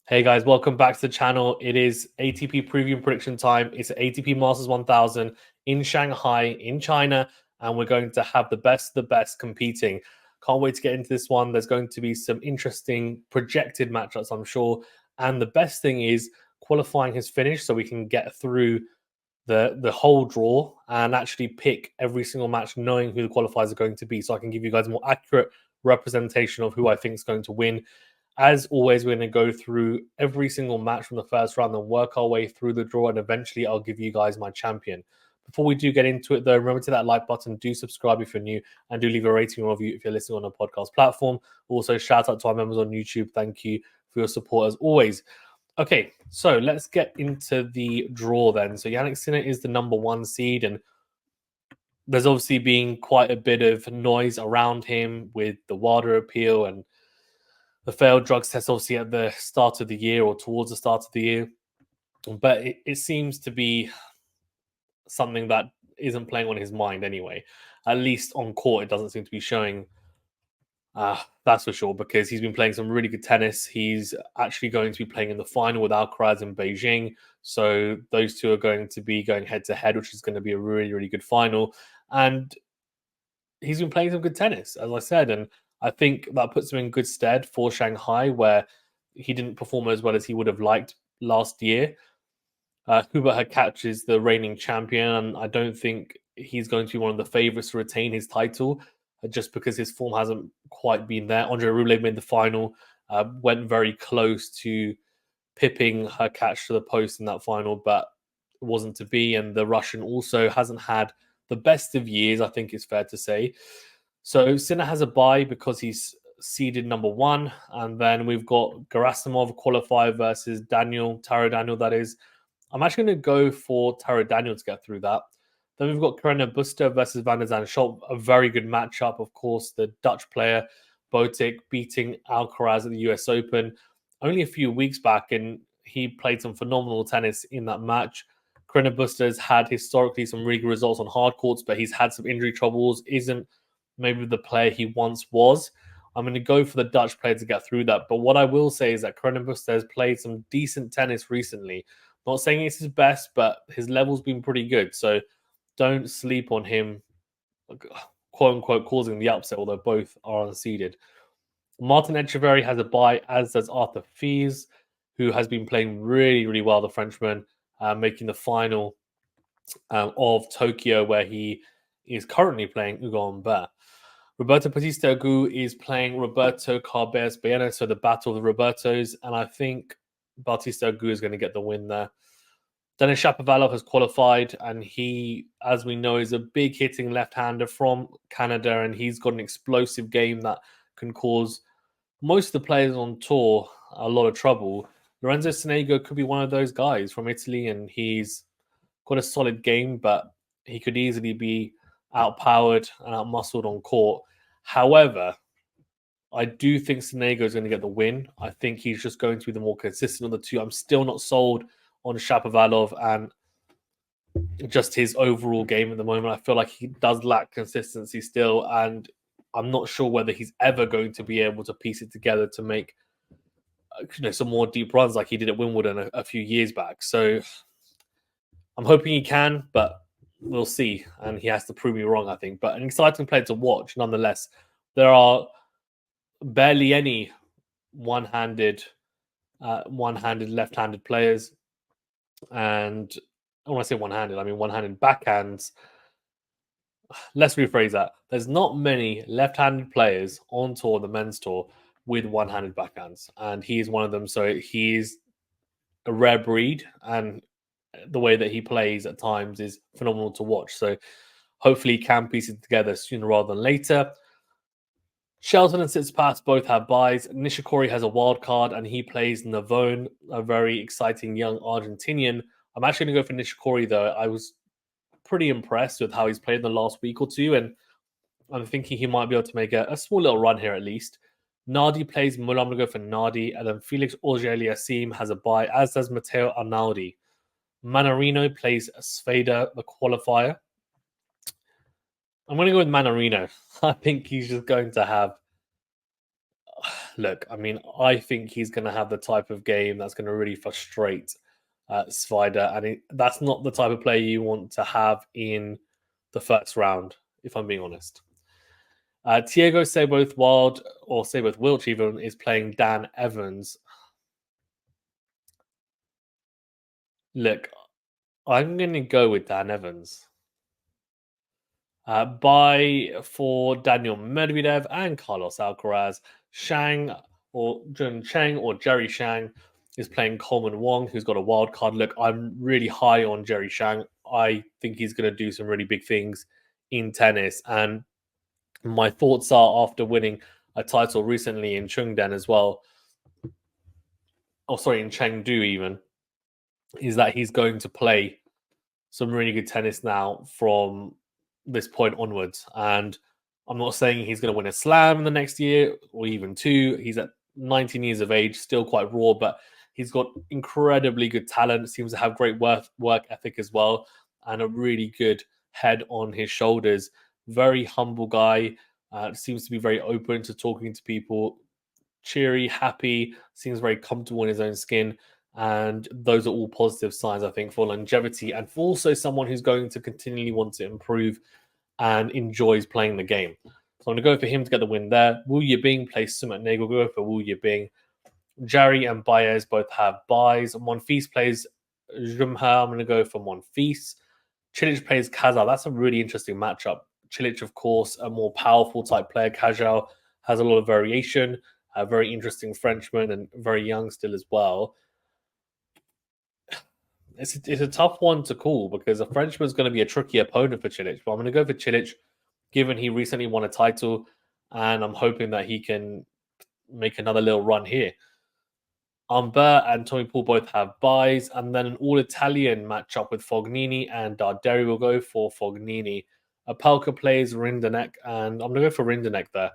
Hey guys, welcome back to the channel. It is ATP preview and prediction time. It's ATP Masters 1000 in Shanghai, in China, and we're going to have the best of the best competing. Can't wait to get into this one. There's going to be some interesting projected matchups, I'm sure. And the best thing is qualifying has finished, so we can get through the whole draw and actually pick every single match, knowing who the qualifiers are going to be, so I can give you guys a more accurate representation of who I think is going to win. As always, we're going to go through every single match from the first round and work our way through the draw, and eventually I'll give you guys my champion. Before we do get into it, though, remember to that like button, do subscribe if you're new, and do leave a rating or review if you're listening on a podcast platform. Also, shout out to our members on YouTube. Thank you for your support as always. Okay, so let's get into the draw then. So Jannik Sinner is the number 1 seed, and there's obviously been quite a bit of noise around him with the WADA appeal and the failed drugs test, obviously at the start of the year or towards the start of the year. But it seems to be something that isn't playing on his mind anyway. At least on court, it doesn't seem to be showing. That's for sure, because he's been playing some really good tennis. He's actually going to be playing in the final with Alcaraz in Beijing. So those two are going to be going head to head, which is going to be a really, really good final. And he's been playing some good tennis, as I said. And I think that puts him in good stead for Shanghai, where he didn't perform as well as he would have liked last year. Hurkacz is the reigning champion, and I don't think he's going to be one of the favourites to retain his title, just because his form hasn't quite been there. Andre Rublev made the final, went very close to pipping Hurkacz to the post in that final, but it wasn't to be. And the Russian also hasn't had the best of years, I think it's fair to say. So Sinner has a bye because he's seeded number 1, and then we've got Gerasimov qualifier versus Taro Daniel, that is. I'm actually going to go for Taro Daniel to get through that. Then we've got Carreño Busta versus Van der Zandschulp, a very good matchup. Of course, the Dutch player Botic beating Alcaraz at the US Open only a few weeks back, and he played some phenomenal tennis in that match. Carreño Busta has had historically some really good results on hard courts, but he's had some injury troubles, isn't maybe the player he once was. I'm going to go for the Dutch player to get through that. But what I will say is that Carreño Busta has played some decent tennis recently. Not saying it's his best, but his level's been pretty good. So don't sleep on him, quote unquote, causing the upset, although both are unseeded. Martin Etcheverry has a bye, as does Arthur Fils, who has been playing really, really well, the Frenchman, making the final of Tokyo, where he is currently playing Hugo Humbert. Roberto Bautista Agut is playing Roberto Carberes Baena, so the battle of the Robertos, and I think Bautista Agut is going to get the win there. Denis Shapovalov has qualified, and he, as we know, is a big hitting left-hander from Canada, and he's got an explosive game that can cause most of the players on tour a lot of trouble. Lorenzo Sonego could be one of those guys from Italy, and he's got a solid game, but he could easily be outpowered and outmuscled on court. However, I do think Sonego is going to get the win. I think he's just going to be the more consistent of the two. I'm still not sold on Shapovalov and just his overall game at the moment. I feel like he does lack consistency still, and I'm not sure whether he's ever going to be able to piece it together to make some more deep runs like he did at Wimbledon a few years back. So I'm hoping he can, but we'll see. And he has to prove me wrong, I think. But an exciting player to watch, nonetheless. There are barely any one-handed, left-handed players. And when I say one-handed, I mean one-handed backhands. Let's rephrase that. There's not many left-handed players on tour, the men's tour, with one-handed backhands. And he is one of them. So he's a rare breed, and the way that he plays at times is phenomenal to watch. So hopefully he can piece it together sooner rather than later. Shelton and Tsitsipas both have buys. Nishikori has a wild card, and he plays Navone, a very exciting young Argentinian. I'm actually going to go for Nishikori, though. I was pretty impressed with how he's played in the last week or two, and I'm thinking he might be able to make a small little run here at least. Nardi plays Muller. I'm going to go for Nardi, and then Felix Auger-Aliassime has a bye, as does Matteo Arnaldi. Manarino plays Sveda, the qualifier. I'm going to go with Manarino. I think he's just going to have Look, I mean, I think he's going to have the type of game that's going to really frustrate Svider, and that's not the type of player you want to have in the first round, if I'm being honest. Tiago Seyboth Wild, or Seyboth Wilch even, is playing Dan Evans. Look, I'm going to go with Dan Evans. Bye for Daniel Medvedev and Carlos Alcaraz. Shang or Jun Cheng or Jerry Shang is playing Coleman Wong, who's got a wild card. Look, I'm really high on Jerry Shang. I think he's going to do some really big things in tennis. And my thoughts are, after winning a title recently in Chengdu as well, in Chengdu even, is that he's going to play some really good tennis now from this point onwards. And I'm not saying he's going to win a slam in the next year or even two. He's at 19 years of age, still quite raw, but he's got incredibly good talent, seems to have great work ethic as well, and a really good head on his shoulders. Very humble guy, seems to be very open to talking to people, cheery, happy, seems very comfortable in his own skin. And those are all positive signs, I think, for longevity and for also someone who's going to continually want to improve and enjoys playing the game. So I'm going to go for him to get the win there. Wu Yibing plays Sumit Nagel. Go for Wu Yibing. Jari and Baez both have buys. Monfils plays Jumha. I'm going to go for Monfils. Cilic plays Kazal. That's a really interesting matchup. Cilic, of course, a more powerful type player. Kazal has a lot of variation. A very interesting Frenchman and very young still as well. It's a tough one to call because a Frenchman's going to be a tricky opponent for Cilic. But I'm going to go for Cilic, given he recently won a title, and I'm hoping that he can make another little run here. Humbert and Tommy Paul both have buys, and then an all-Italian matchup with Fognini and Darderi will go for Fognini. Apelka plays Rinderknecht, and I'm going to go for Rinderknecht there.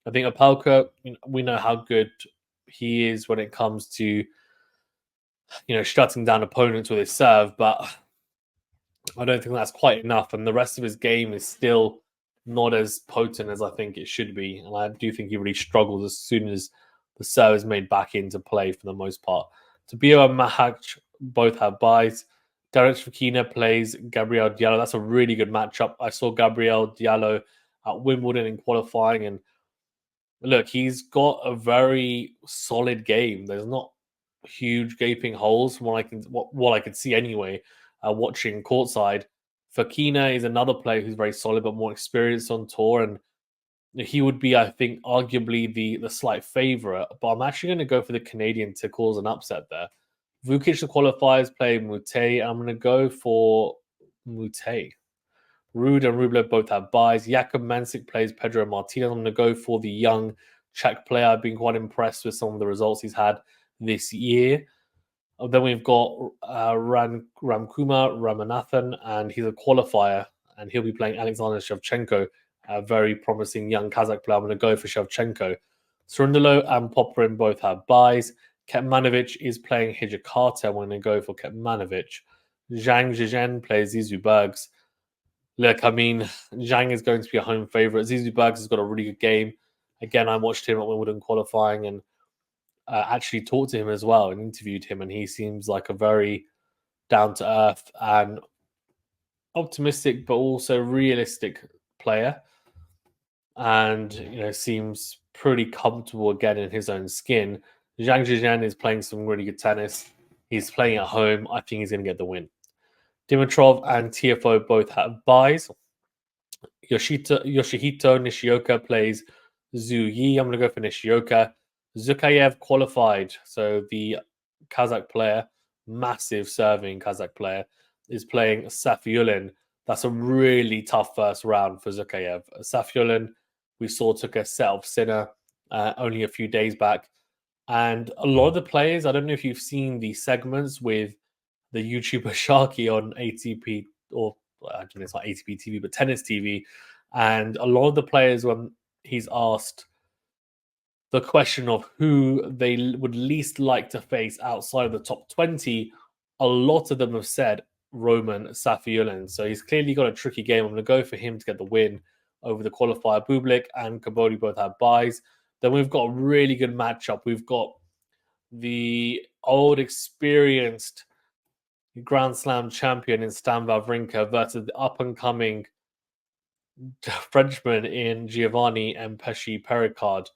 I think Apelka, we know how good he is when it comes to shutting down opponents with his serve, but I don't think that's quite enough. And the rest of his game is still not as potent as I think it should be. And I do think he really struggles as soon as the serve is made back into play for the most part. Tabio and Mahak both have buys. Derek Fekina plays Gabriel Diallo. That's a really good matchup. I saw Gabriel Diallo at Wimbledon in qualifying, and look, he's got a very solid game. There's not huge gaping holes from what I can see anyway. Watching courtside, Fekina is another player who's very solid but more experienced on tour, and he would be, I think, arguably the slight favorite. But I'm actually going to go for the Canadian to cause an upset there. Vukic, the qualifiers, play Mute. I'm going to go for Mute. Rude and Rublev both have buys. Jakub Mansik plays Pedro Martinez. I'm going to go for the young Czech player. I've been quite impressed with some of the results he's had this year. Then we've got Ramkumar Ramanathan, and he's a qualifier, and he'll be playing Alexander Shevchenko, a very promising young Kazakh player. I'm going to go for Shevchenko. Surundalo and Poprin both have buys. Kecmanovic is playing Hijikata. I'm going to go for Kecmanovic. Zhang Zhizhen plays Zizou Bergs. Look, I mean, Zhang is going to be a home favourite. Zizou Bergs has got a really good game. Again, I watched him at Wimbledon qualifying and actually talked to him as well and interviewed him, and he seems like a very down-to-earth and optimistic but also realistic player, and seems pretty comfortable again in his own skin. Zhang Zhizhen is playing some really good tennis. He's playing at home. I think he's going to get the win. Dimitrov and TFO both have buys. Yoshihito Nishioka plays Zhu Yi. I'm going to go for Nishioka. Zukayev qualified. So the Kazakh player, massive serving Kazakh player, is playing Safiullin. That's a really tough first round for Zukayev. Safiullin, we saw, took a set of Sinner only a few days back. And a lot of the players, I don't know if you've seen the segments with the YouTuber Sharky on ATP, or actually it's not ATP TV, but Tennis TV. And a lot of the players, when he's asked the question of who they would least like to face outside of the top 20, a lot of them have said Roman Safiullin. So he's clearly got a tricky game. I'm going to go for him to get the win over the qualifier. Bublik and Kabodi both have buys. Then we've got a really good matchup. We've got the old experienced Grand Slam champion in Stan Wawrinka versus the up-and-coming Frenchman in Giovanni and Pesci Pericard.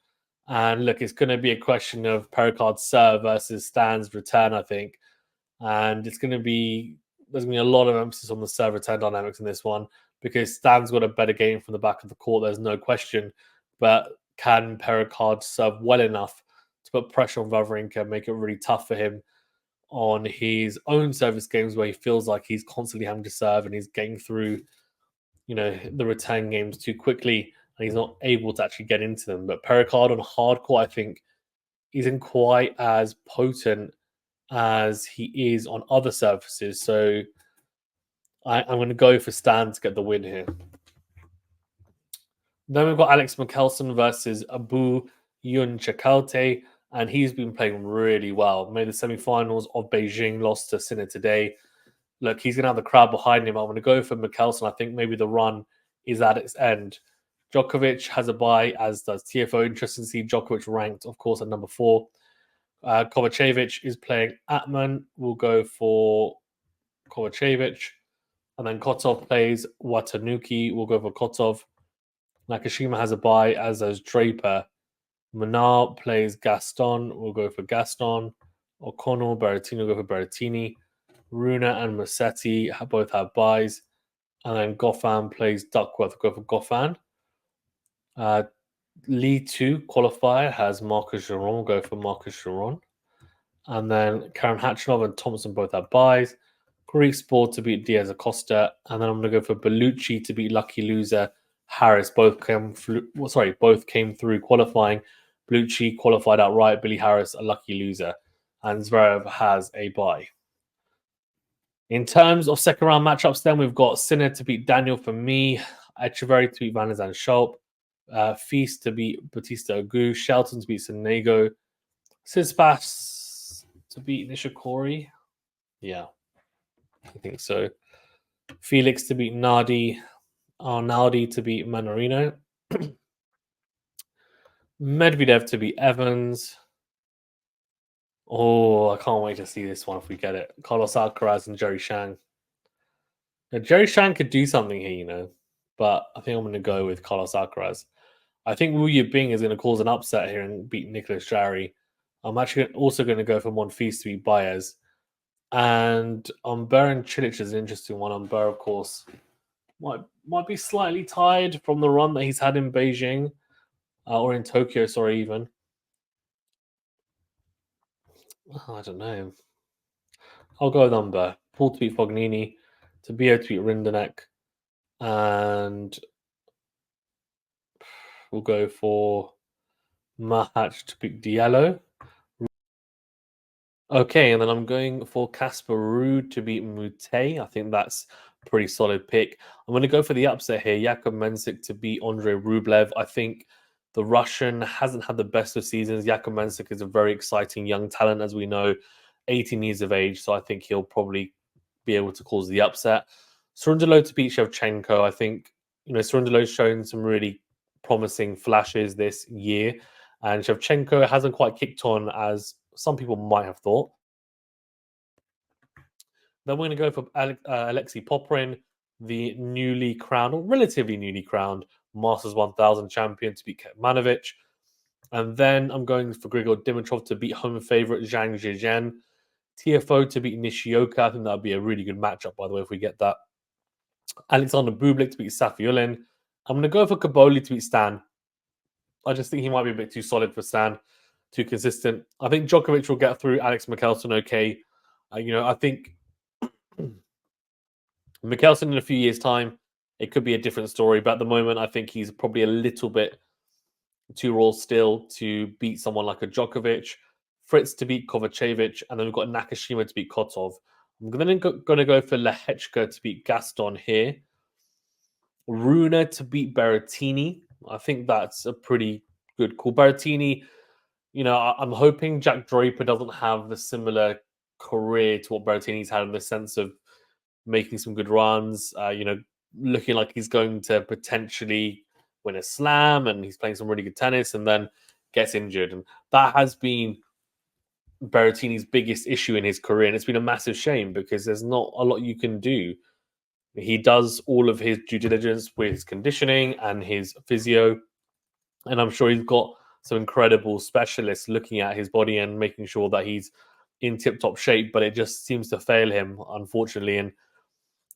And look, it's going to be a question of Pericard's serve versus Stan's return, I think. And there's going to be a lot of emphasis on the serve return dynamics in this one because Stan's got a better game from the back of the court, there's no question. But can Pericard serve well enough to put pressure on Wawrinka, make it really tough for him on his own service games where he feels like he's constantly having to serve and he's getting through, the return games too quickly and he's not able to actually get into them. But Pericard on hard court, I think, isn't quite as potent as he is on other surfaces. So I'm going to go for Stan to get the win here. Then we've got Alex Michelsen versus Abu Yun Chakalte, and he's been playing really well. Made the semi-finals of Beijing, lost to Sinner today. Look, he's going to have the crowd behind him. I'm going to go for Michelsen. I think maybe the run is at its end. Djokovic has a bye, as does TFO. Interesting to see Djokovic ranked, of course, at number 4. Kovacevic is playing Atman. We'll go for Kovacevic. And then Kotov plays Watanuki. We'll go for Kotov. Nakashima has a bye, as does Draper. Manar plays Gaston. We'll go for Gaston. O'Connell, Berrettini will go for Berrettini. Runa and Massetti both have buys. And then Goffin plays Duckworth. We'll go for Goffin. Lee 2 qualifier has Marcus Giron. We'll go for Marcus Giron. And then Karen Hatchinov and Thompson both have buys. Greek Sport to beat Diaz Acosta. And then I'm going to go for Bellucci to beat lucky loser Harris. Both came through qualifying. Bellucci qualified outright. Billy Harris a lucky loser. And Zverev has a bye. In terms of second round matchups, then we've got Sinner to beat Daniel for me. Echeverry to beat Van der Zan Schulp. Feast to beat Batista Agu. Shelton to beat Sonego. Tsitsipas to beat Nishikori. Yeah, I think so. Felix to beat Nardi. Arnaldi to beat Manarino. Medvedev to beat Evans. Oh, I can't wait to see this one if we get it. Carlos Alcaraz and Jerry Shang. Now, Jerry Shang could do something here, but I think I'm going to go with Carlos Alcaraz. I think Wu Yibing is going to cause an upset here and beat Nicholas Jarry. I'm actually also going to go for Monfils to beat Baez. And Umber and Cilic is an interesting one. Umber, of course, might be slightly tired from the run that he's had in Beijing. Or in Tokyo, even. I don't know. I'll go with Umber. Paul to beat Fognini. Tabio to beat Rindenek. And we'll go for Mahatch to beat Diallo. Okay, and then I'm going for Casper Ruud to beat Mute. I think that's a pretty solid pick. I'm going to go for the upset here. Jakub Mensik to beat Andrei Rublev. I think the Russian hasn't had the best of seasons. Jakub Mensik is a very exciting young talent, as we know, 18 years of age. So I think he'll probably be able to cause the upset. Cerundolo to beat Shevchenko. I think, Cerundolo's shown some really promising flashes this year. And Shevchenko hasn't quite kicked on as some people might have thought. Then we're going to go for Alexei Poprin, the relatively newly crowned Masters 1000 champion to beat Kekmanovic. And then I'm going for Grigor Dimitrov to beat home favourite Zhang Zhizhen. TFO to beat Nishioka. I think that would be a really good matchup, by the way, if we get that. Alexander Bublik to beat Safiullin. I'm going to go for Kaboli to beat Stan. I just think he might be a bit too solid for Stan, too consistent. I think Djokovic will get through Alex Michelsen okay. I think Michelsen in a few years' time, it could be a different story. But at the moment, I think he's probably a little bit too raw still to beat someone like a Djokovic. Fritz to beat Kovacevic, and then we've got Nakashima to beat Kotov. I'm going to go for Lehechka to beat Gaston here. Runa to beat Berrettini. I think that's a pretty good call. Berrettini, I'm hoping Jack Draper doesn't have the similar career to what Berrettini's had in the sense of making some good runs, looking like he's going to potentially win a slam and he's playing some really good tennis and then gets injured. And that has been Berrettini's biggest issue in his career. And it's been a massive shame because there's not a lot you can do. He does all of his due diligence with his conditioning and his physio. And I'm sure he's got some incredible specialists looking at his body and making sure that he's in tip top shape, but it just seems to fail him, unfortunately. And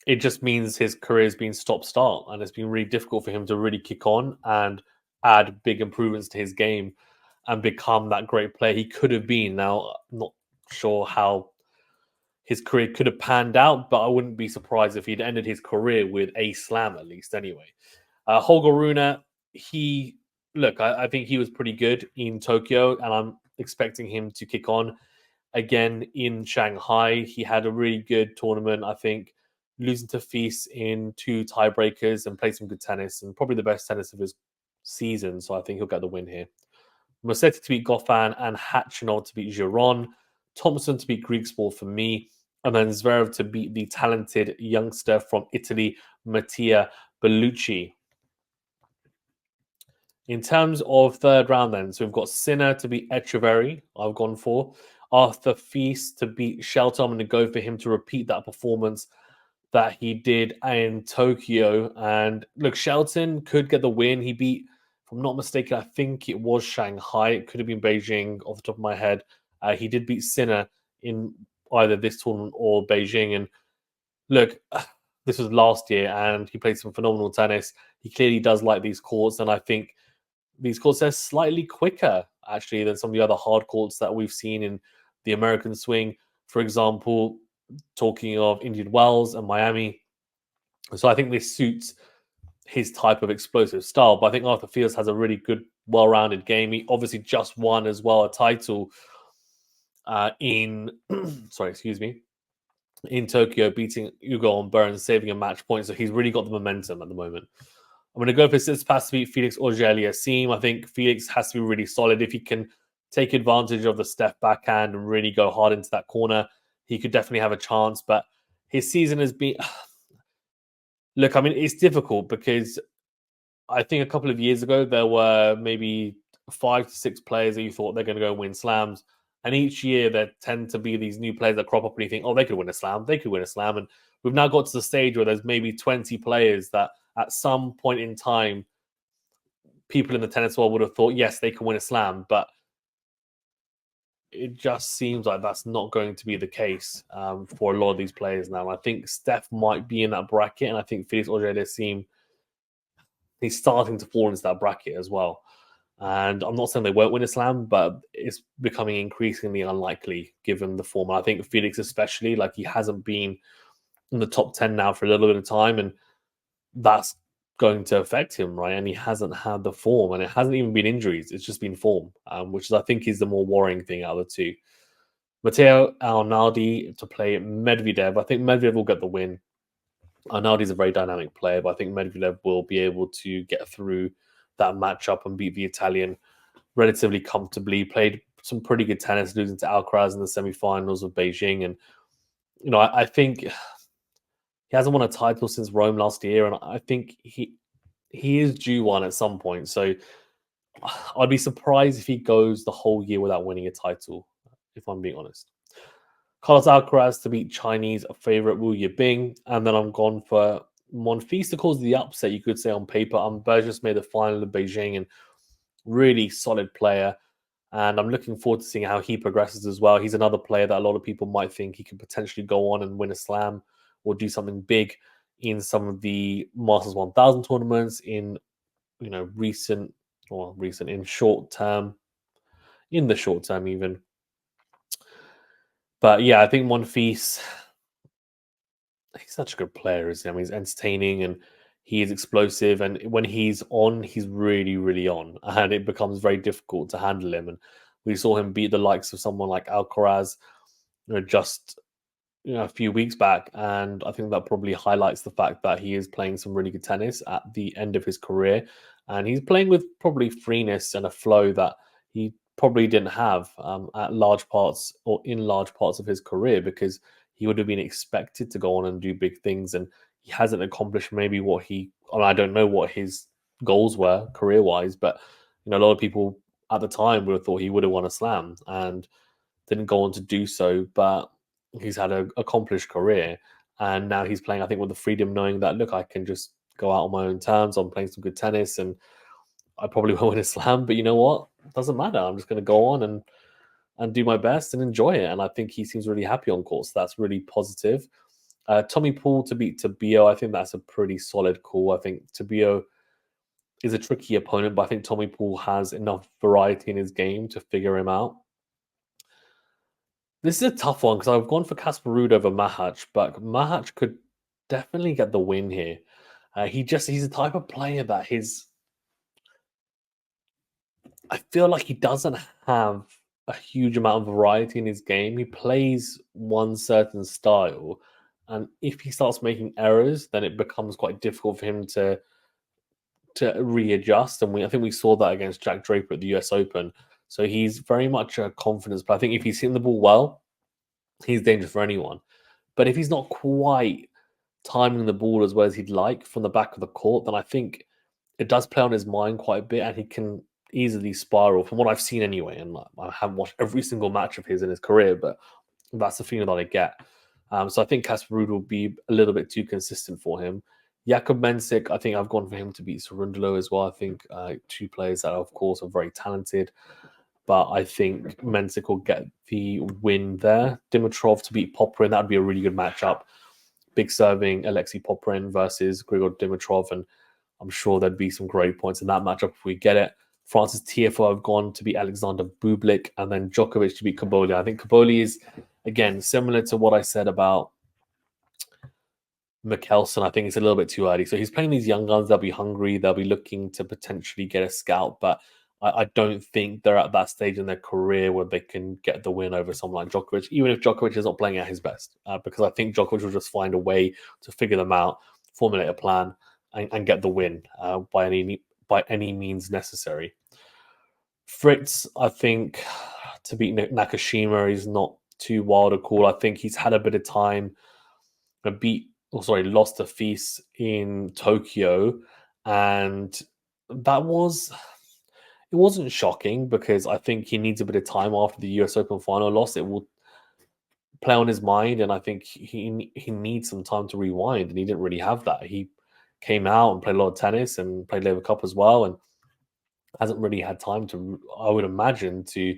it just means his career's been stop start, and it's been really difficult for him to really kick on and add big improvements to his game and become that great player he could have been. Now, I'm not sure how his career could have panned out, but I wouldn't be surprised if he'd ended his career with a slam at least anyway. Holger Rune, I think he was pretty good in Tokyo, and I'm expecting him to kick on again in Shanghai. He had a really good tournament, I think, losing to Feast in 2 tiebreakers and played some good tennis and probably the best tennis of his season. So I think he'll get the win here. Musetti to beat Goffin and Hatchinol to beat Giron. Thompson to beat Griegspoor for me. And then Zverev to beat the talented youngster from Italy, Mattia Bellucci. In terms of third round, then, so we've got Sinner to beat Echeverry. I've gone for Arthur Feast to beat Shelton. I'm going to go for him to repeat that performance that he did in Tokyo. And look, Shelton could get the win. He beat, if I'm not mistaken, I think it was Shanghai. It could have been Beijing off the top of my head. He did beat Sinner in either this tournament or Beijing. And look, this was last year, and he played some phenomenal tennis. He clearly does like these courts, and I think these courts are slightly quicker actually than some of the other hard courts that we've seen in the American swing. For example, talking of Indian Wells and Miami. So I think this suits his type of explosive style. But I think Arthur Fields has a really good, well-rounded game. He obviously just won as well a title in in Tokyo, beating Hugo on Burns, saving a match point. So he's really got the momentum at the moment. I'm going to go for Tsitsipas to beat Felix Auger-Aliassime. I think Felix has to be really solid. If he can take advantage of the step backhand and really go hard into that corner, he could definitely have a chance. But his season has been... Look, I mean, it's difficult because I think a couple of years ago, there were maybe 5 to 6 players that you thought they're going to go win slams. And each year, there tend to be these new players that crop up and you think, oh, they could win a slam. They could win a slam. And we've now got to the stage where there's maybe 20 players that at some point in time, people in the tennis world would have thought, yes, they can win a slam. But it just seems like that's not going to be the case for a lot of these players now. I think Steph might be in that bracket. And I think Felix Auger-Aliassime, he's starting to fall into that bracket as well. And I'm not saying they won't win a slam, but it's becoming increasingly unlikely given the form. I think Felix especially, like he hasn't been in the top 10 now for a little bit of time, and that's going to affect him, right? And he hasn't had the form, and it hasn't even been injuries. It's just been form, which is, I think, is the more worrying thing out of the two. Matteo Arnaldi to play Medvedev. I think Medvedev will get the win. Arnaldi's a very dynamic player, but I think Medvedev will be able to get through that matchup and beat the Italian relatively comfortably. Played some pretty good tennis, losing to Alcaraz in the semi-finals of Beijing. And, I think he hasn't won a title since Rome last year, and I think he is due one at some point. So I'd be surprised if he goes the whole year without winning a title, if I'm being honest. Carlos Alcaraz to beat Chinese favorite Wu Yibing, and then I'm gone for Monfils to cause the upset, you could say on paper. Burgess made the final in Beijing and really solid player. And I'm looking forward to seeing how he progresses as well. He's another player that a lot of people might think he could potentially go on and win a slam or do something big in some of the Masters 1000 tournaments in, in short term, in the short term even. But yeah, I think Monfils, he's such a good player, isn't he? I mean, he's entertaining and he is explosive. And when he's on, he's really, really on. And it becomes very difficult to handle him. And we saw him beat the likes of someone like Alcaraz, just a few weeks back. And I think that probably highlights the fact that he is playing some really good tennis at the end of his career. And he's playing with probably freeness and a flow that he probably didn't have at large parts or in large parts of his career, because he would have been expected to go on and do big things, and he hasn't accomplished maybe what I don't know what his goals were career-wise, but a lot of people at the time would have thought he would have won a slam and didn't go on to do so. But he's had an accomplished career, and now he's playing, I think, with the freedom knowing that, look, I can just go out on my own terms. I'm playing some good tennis, and I probably won't win a slam, but you know what? It doesn't matter. I'm just going to go on and do my best and enjoy it. And I think he seems really happy on course. That's really positive. Tommy Paul to beat Tabio, I think that's a pretty solid call. I think Tabio is a tricky opponent, but I think Tommy Paul has enough variety in his game to figure him out. This is a tough one because I've gone for Casper Ruud over Mahac, but Mahac could definitely get the win here. He's the type of player that I feel like he doesn't have a huge amount of variety in his game. He plays one certain style, and if he starts making errors, then it becomes quite difficult for him to readjust. And I think we saw that against Jack Draper at the US Open. So he's very much a confidence player. I think if he's hitting the ball well, he's dangerous for anyone. But if he's not quite timing the ball as well as he'd like from the back of the court, then I think it does play on his mind quite a bit, and he can easily spiral from what I've seen anyway. And I haven't watched every single match of his in his career, but that's the feeling that I get. So I think Casper Ruud will be a little bit too consistent for him. Jakub Mensik, I think I've gone for him to beat Cerundolo as well. I think two players that, of course, are very talented, but I think Mensik will get the win there. Dimitrov to beat Popyrin, that would be a really good matchup. Big serving Alexei Popyrin versus Grigor Dimitrov, and I'm sure there'd be some great points in that matchup if we get it. Francis Tiafoe have gone to beat Alexander Bublik, and then Djokovic to beat Kaboli. I think Kaboli is, again, similar to what I said about Mikkelsen. I think it's a little bit too early. So he's playing these young guns. They'll be hungry. They'll be looking to potentially get a scout, but I don't think they're at that stage in their career where they can get the win over someone like Djokovic, even if Djokovic is not playing at his best, because I think Djokovic will just find a way to figure them out, formulate a plan, and get the win by any means necessary. Fritz, I think, to beat Nakashima is not too wild a call. I think he's had a bit of time. Lost to Fils in Tokyo, and it wasn't shocking because I think he needs a bit of time after the US Open final loss. It will play on his mind, and I think he needs some time to rewind, and he didn't really have that. He came out and played a lot of tennis and played Labour Cup as well, and hasn't really had time to, I would imagine, to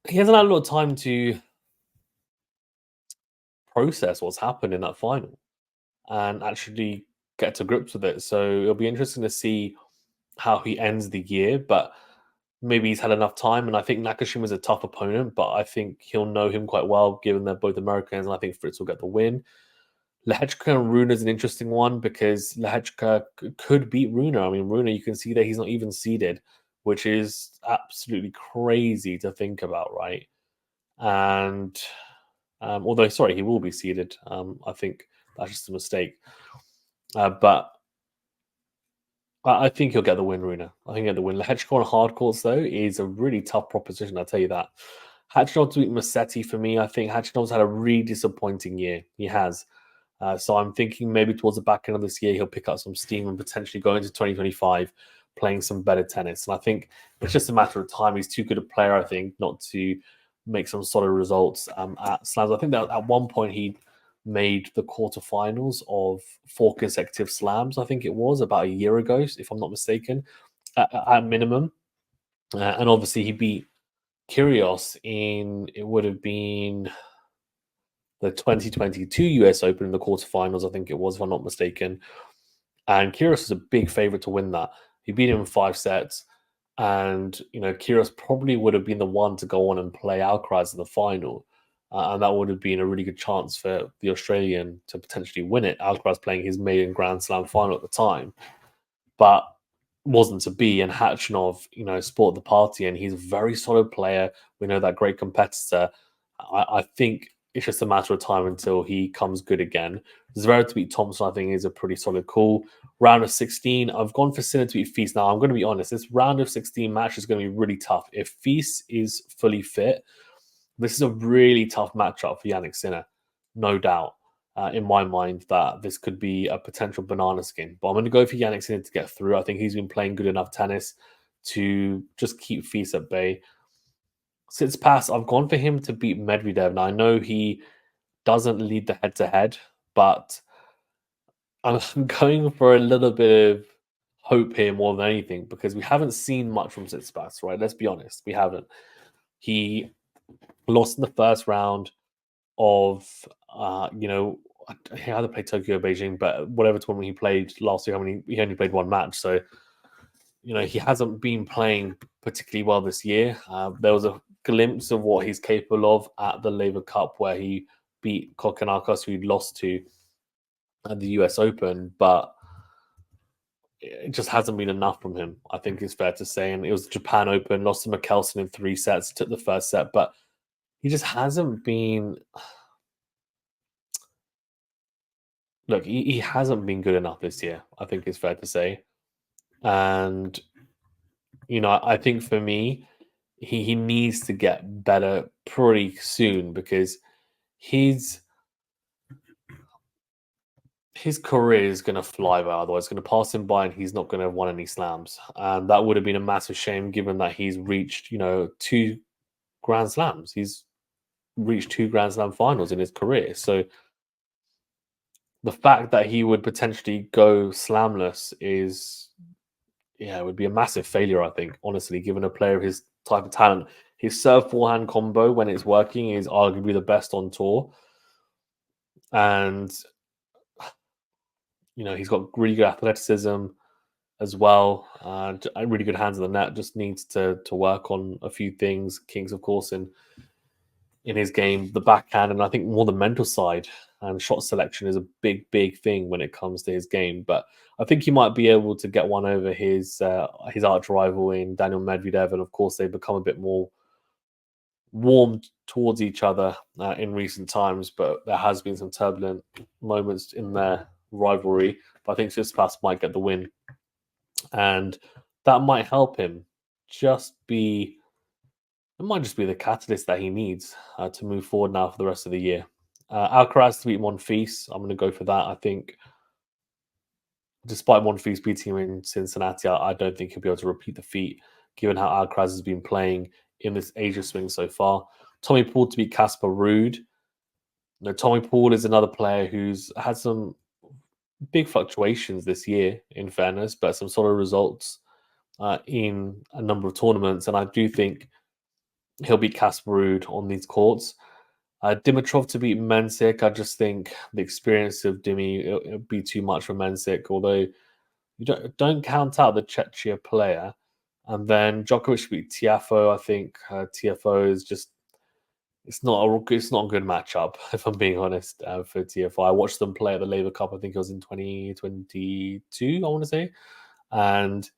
he hasn't had a lot of time to process what's happened in that final and actually get to grips with it. So it'll be interesting to see how he ends the year, but maybe he's had enough time. And I think Nakashima's a tough opponent, but I think he'll know him quite well, given they're both Americans, and I think Fritz will get the win. Lehechka and Rune is an interesting one because Lehechka could beat Rune. I mean, Rune, you can see that he's not even seeded, which is absolutely crazy to think about, right? And although, sorry, he will be seeded. I think that's just a mistake. But I think he'll get the win, Rune. I think he'll get the win. Lehechka on hard courts, though, is a really tough proposition, I'll tell you that. Khachanov to beat Musetti for me. I think Khachanov's had a really disappointing year. He has. So I'm thinking maybe towards the back end of this year, he'll pick up some steam and potentially go into 2025 playing some better tennis. And I think it's just a matter of time. He's too good a player, I think, not to make some solid results at slams. I think that at one point he made the quarterfinals of 4 consecutive slams. I think it was about a year ago, if I'm not mistaken, at minimum. And obviously he beat Kyrgios it would have been the 2022 US Open in the quarterfinals, I think it was, if I'm not mistaken. And Kyrgios is a big favorite to win that. He beat him in 5 sets. And, Kyrgios probably would have been the one to go on and play Alcaraz in the final. And that would have been a really good chance for the Australian to potentially win it. Alcaraz playing his maiden Grand Slam final at the time. But wasn't to be. And Khachanov, sport the party, and he's a very solid player. We know that great competitor. I think it's just a matter of time until he comes good again. Zverev to beat Thompson, I think, is a pretty solid call. Round of 16, I've gone for Sinner to beat Fils. Now, I'm going to be honest, this round of 16 match is going to be really tough. If Fils is fully fit, this is a really tough matchup for Jannik Sinner, no doubt. in my mind, that this could be a potential banana skin. But I'm going to go for Yannick Sinner to get through. I think he's been playing good enough tennis to just keep Fils at bay. Since past, I've gone for him to beat Medvedev. Now, I know he doesn't lead the head-to-head, but I'm going for a little bit of hope here more than anything because we haven't seen much from Tsitsipas, right? Let's be honest, we haven't. He lost in the first round of, he either played Tokyo or Beijing, but whatever tournament he played last year, he only played one match, so he hasn't been playing particularly well this year. There was a glimpse of what he's capable of at the Laver Cup where he beat Kokonakis, who he'd lost to at the US Open, but it just hasn't been enough from him, I think it's fair to say. And it was Japan Open, lost to Mickelson in 3 sets, took the first set, but he just hasn't been. Look, he hasn't been good enough this year, I think it's fair to say. And, I think for me, he needs to get better pretty soon because his career is going to fly by. Otherwise, it's going to pass him by, and he's not going to have won any slams. And that would have been a massive shame, given that he's reached, 2 Grand Slams. He's reached 2 Grand Slam finals in his career. So the fact that he would potentially go slamless it would be a massive failure, I think, honestly, given a player of his type of talent. His serve forehand combo, when it's working, is arguably the best on tour. And, he's got really good athleticism as well. Really good hands on the net. Just needs to work on a few things. Kings, of course, in his game, the backhand, and I think more the mental side and shot selection is a big, big thing when it comes to his game. But I think he might be able to get one over his arch rival in Daniel Medvedev, and of course they become a bit more warm towards each other in recent times. But there has been some turbulent moments in their rivalry. But I think Tsitsipas might get the win, and that might help him it might just be the catalyst that he needs to move forward now for the rest of the year. Alcaraz to beat Monfils. I'm going to go for that. I think, despite Monfils beating him in Cincinnati, I don't think he'll be able to repeat the feat, given how Alcaraz has been playing in this Asia swing so far. Tommy Paul to beat Casper Ruud. Tommy Paul is another player who's had some big fluctuations this year, in fairness, but some solid results in a number of tournaments. And I do think he'll beat Casper Ruud on these courts. Dimitrov to beat Mensik. I just think the experience of Dimi, it'll be too much for Mensik, although you don't count out the Czechia player. And then Djokovic to beat Tiafoe. I think Tiafoe is just it's not a good matchup, if I'm being honest, for Tiafoe. I watched them play at the Laver Cup. I think it was in 2022, I want to say. And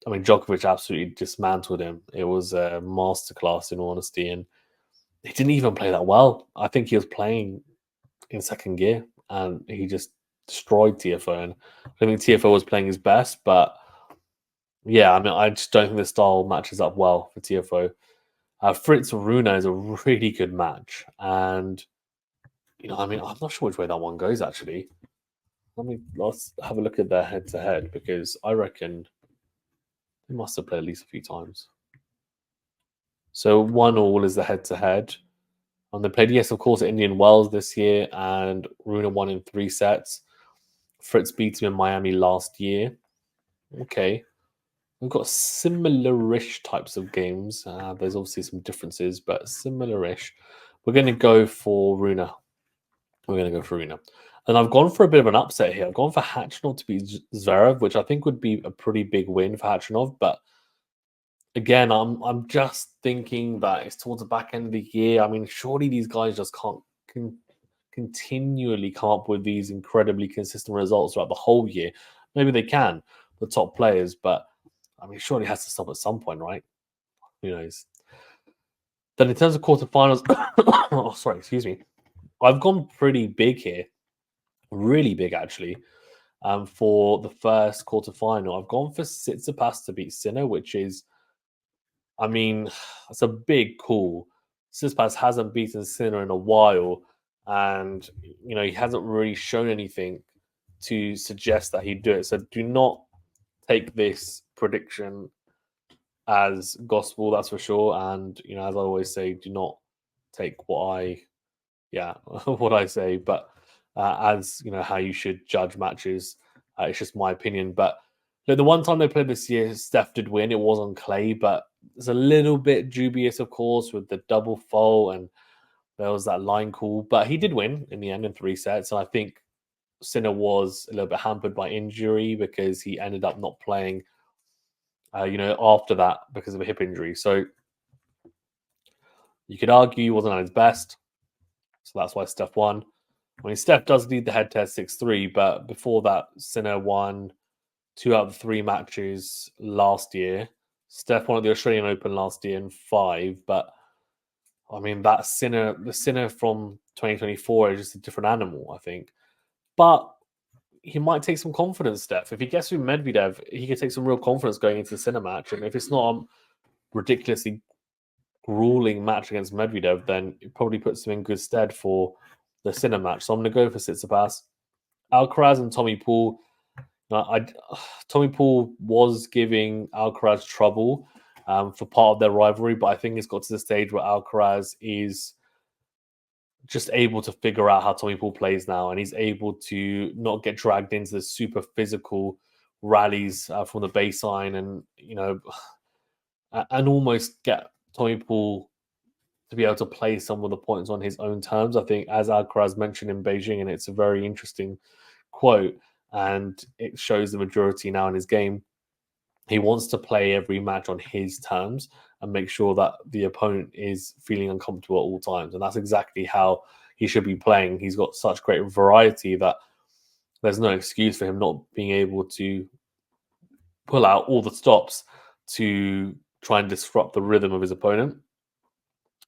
I mean, Djokovic absolutely dismantled him. It was a masterclass, in all honesty, and he didn't even play that well. I think he was playing in second gear, and he just destroyed Tiafoe. And I think Tiafoe was playing his best, but yeah, I mean, I just don't think the style matches up well for Tiafoe. Fritz Rune is a really good match, and I mean, I'm not sure which way that one goes actually. Let's have a look at their head-to-head because I reckon they must have played at least a few times. So 1-1 is the head-to-head. And they played, yes, of course, at Indian Wells this year, and Rune won in 3 sets. Fritz beat him in Miami last year. Okay. We've got similar-ish types of games. There's obviously some differences, but similar-ish. We're going to go for Rune. And I've gone for a bit of an upset here. I've gone for Khachanov to beat Zverev, which I think would be a pretty big win for Khachanov, but again, I'm just thinking that it's towards the back end of the year. I mean, surely these guys just can't continually come up with these incredibly consistent results throughout the whole year. Maybe they can, the top players, but I mean, surely it has to stop at some point, right? Who knows? Then in terms of quarterfinals, oh, sorry, excuse me. I've gone pretty big here, really big actually. For the first quarterfinal, I've gone for Tsitsipas to beat Sinner, which is, I mean, it's a big call. Tsitsipas hasn't beaten Sinner in a while, and he hasn't really shown anything to suggest that he'd do it. So do not take this prediction as gospel, that's for sure. And as I always say, do not take what I say, but as how you should judge matches. It's just my opinion. But the one time they played this year, Steph did win. It was on clay, but it's a little bit dubious, of course, with the double fault, and there was that line call. But he did win in the end in 3 sets, and I think Sinner was a little bit hampered by injury because he ended up not playing, after that because of a hip injury. So you could argue he wasn't at his best. So that's why Steph won. I mean, Steph does lead the head-to-head 6-3, but before that, Sinner won 2 out of the 3 matches last year. Steph won at the Australian Open last year in 5, but I mean, the Sinner from 2024 is just a different animal, I think. But he might take some confidence, Steph. If he gets through Medvedev, he could take some real confidence going into the Sinner match. And if it's not a ridiculously grueling match against Medvedev, then it probably puts him in good stead for the Sinner match. So I'm going to go for Tsitsipas. Alcaraz and Tommy Paul. Tommy Paul was giving Alcaraz trouble for part of their rivalry, but I think it's got to the stage where Alcaraz is just able to figure out how Tommy Paul plays now, and he's able to not get dragged into the super physical rallies from the baseline, and and almost get Tommy Paul to be able to play some of the points on his own terms. I think, as Alcaraz mentioned in Beijing, and it's a very interesting quote, and it shows the majority now in his game. He wants to play every match on his terms and make sure that the opponent is feeling uncomfortable at all times. And that's exactly how he should be playing. He's got such great variety that there's no excuse for him not being able to pull out all the stops to try and disrupt the rhythm of his opponent.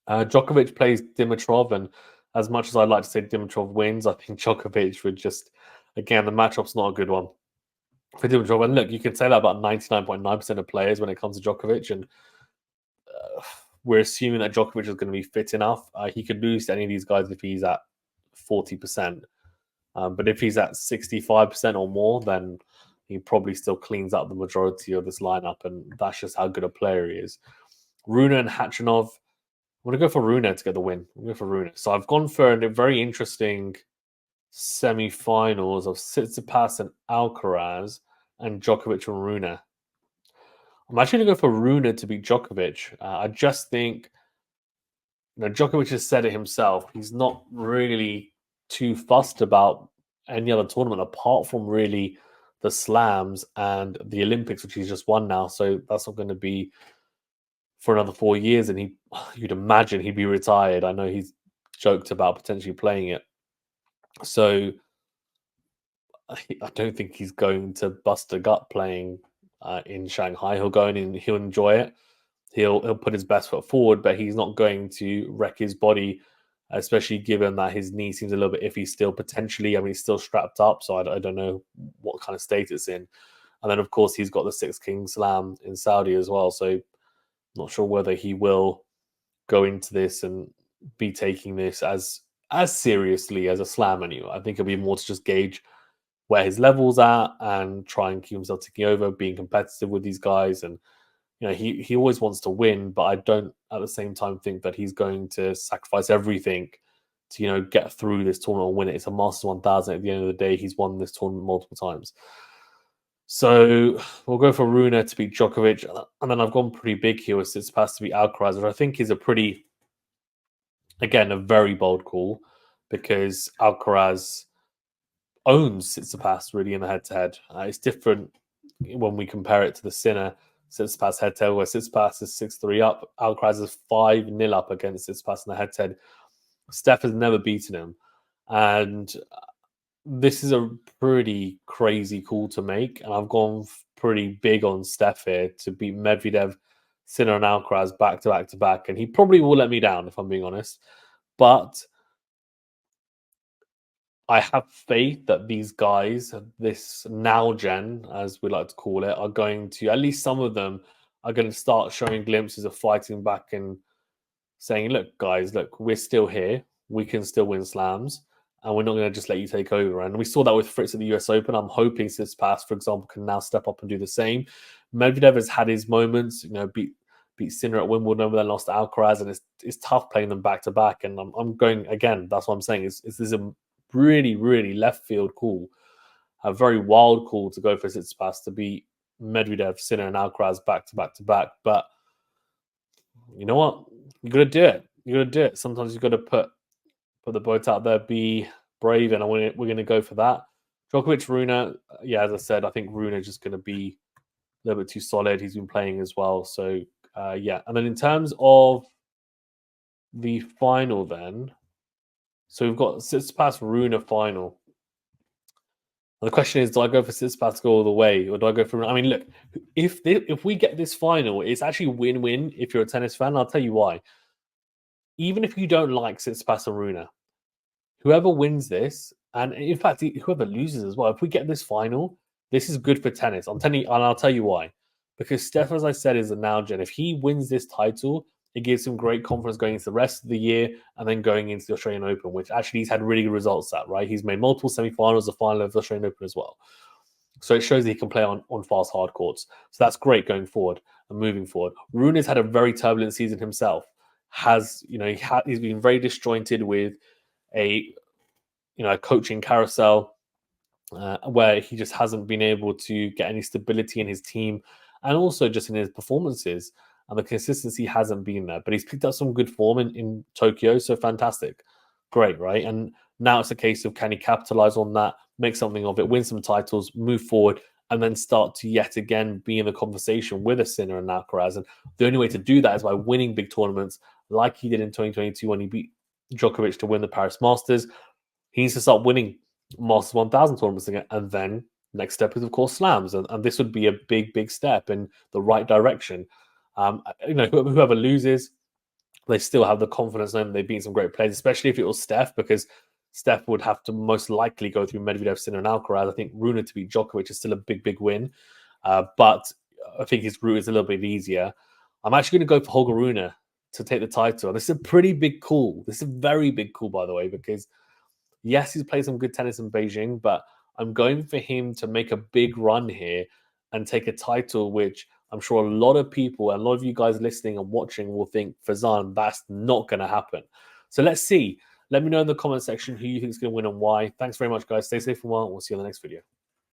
Djokovic plays Dimitrov, and as much as I'd like to say Dimitrov wins, I think Djokovic would just, again, the matchup's not a good one for Dimitrov. And look, you can say that about 99.9% of players when it comes to Djokovic, and we're assuming that Djokovic is going to be fit enough. He could lose to any of these guys if he's at 40%. But if he's at 65% or more, then he probably still cleans up the majority of this lineup, and that's just how good a player he is. Rune and Khachanov. I'm going to go for Rune to get the win. I'm going to go for Rune. So I've gone for a very interesting semi-finals of Tsitsipas and Alcaraz and Djokovic and Rune. I'm actually going to go for Rune to beat Djokovic. I just think, Djokovic has said it himself. He's not really too fussed about any other tournament apart from really the slams and the Olympics, which he's just won now. So that's not going to be for another 4 years, and you'd imagine he'd be retired. I know he's joked about potentially playing it. So I don't think he's going to bust a gut playing in Shanghai. He'll go in and he'll enjoy it. He'll put his best foot forward, but he's not going to wreck his body, especially given that his knee seems a little bit iffy still, potentially. I mean, he's still strapped up, so I don't know what kind of state it's in. And then, of course, he's got the Six Kings Slam in Saudi as well, so I'm not sure whether he will go into this and be taking this as seriously as a slam anyway. I think it'll be more to just gauge where his level's at and try and keep himself ticking over, being competitive with these guys. And he always wants to win, but I don't at the same time think that he's going to sacrifice everything to get through this tournament and win it. It's a Masters 1000. At the end of the day, he's won this tournament multiple times. So we'll go for Rune to beat Djokovic, and then I've gone pretty big here with Tsitsipas to beat Alcaraz, which I think is a very bold call, because Alcaraz owns Tsitsipas really in the head-to-head. It's different when we compare it to the Sinner Tsitsipas head-to-head, where Tsitsipas is 6-3 up, Alcaraz is 5-0 up against Tsitsipas in the head-to-head. Steph has never beaten him, and this is a pretty crazy call to make, and I've gone pretty big on Steph here to beat Medvedev, Sinner, and Alcaraz back to back to back, and he probably will let me down if I'm being honest. But I have faith that these guys, this now gen, as we like to call it, are going to, at least some of them, are going to start showing glimpses of fighting back and saying, look, guys, look, we're still here. we can still win slams, and we're not going to just let you take over. And we saw that with Fritz at the US Open. I'm hoping Tsitsipas, for example, can now step up and do the same. Medvedev has had his moments, beat Sinner at Wimbledon, but then lost to Alcaraz, and it's tough playing them back to back. And I'm going again. That's what I'm saying. This is a really, really left field call, a very wild call to go for Tsitsipas to beat Medvedev, Sinner, and Alcaraz back to back to back. But you know what? You got to do it. You got to do it. Sometimes you got to put the boat out there, be brave, and we're going to go for that. Djokovic, Rune, yeah, as I said, I think Rune is just going to be a little bit too solid. He's been playing as well, so yeah. And then in terms of the final, then, so we've got Tsitsipas Rune final. And the question is, do I go for Tsitsipas to go all the way, or do I go for? I mean, look, if we get this final, it's actually win-win if you're a tennis fan. I'll tell you why. Even if you don't like Tsitsipas and Rune, whoever wins this, and in fact, whoever loses as well, if we get this final, this is good for tennis. I'm telling you, and I'll tell you why. Because Steph, as I said, is a now gen. If he wins this title, it gives him great confidence going into the rest of the year and then going into the Australian Open, which actually he's had really good results at, right? He's made multiple semi-finals, the final of the Australian Open as well. So it shows that he can play on fast, hard courts. So that's great going forward and moving forward. Rune has had a very turbulent season himself. He's been very disjointed with a coaching carousel where he just hasn't been able to get any stability in his team and also just in his performances, and the consistency hasn't been there. But he's picked up some good form in Tokyo, so fantastic. Great, right? And now it's a case of, can he capitalize on that, make something of it, win some titles, move forward, and then start to yet again be in the conversation with a Sinner and Alcaraz. And the only way to do that is by winning big tournaments like he did in 2022 when he beat Djokovic to win the Paris Masters. He needs to start winning Masters 1000 tournaments again. And then next step is, of course, slams. And this would be a big, big step in the right direction. Whoever loses, they still have the confidence knowing they've beaten some great players, especially if it was Steph, because Steph would have to most likely go through Medvedev, Sinner, and Alcaraz. I think Rune to beat Djokovic is still a big, big win. But I think his route is a little bit easier. I'm actually going to go for Holger Rune to take the title. This is a pretty big call. This is a very big call, by the way, because yes, he's played some good tennis in Beijing, but I'm going for him to make a big run here and take a title, which I'm sure a lot of people and a lot of you guys listening and watching will think, Fazan, that's not going to happen. So let's see. Let me know in the comment section who you think is going to win and why. Thanks very much, guys. Stay safe and well. We'll see you in the next video.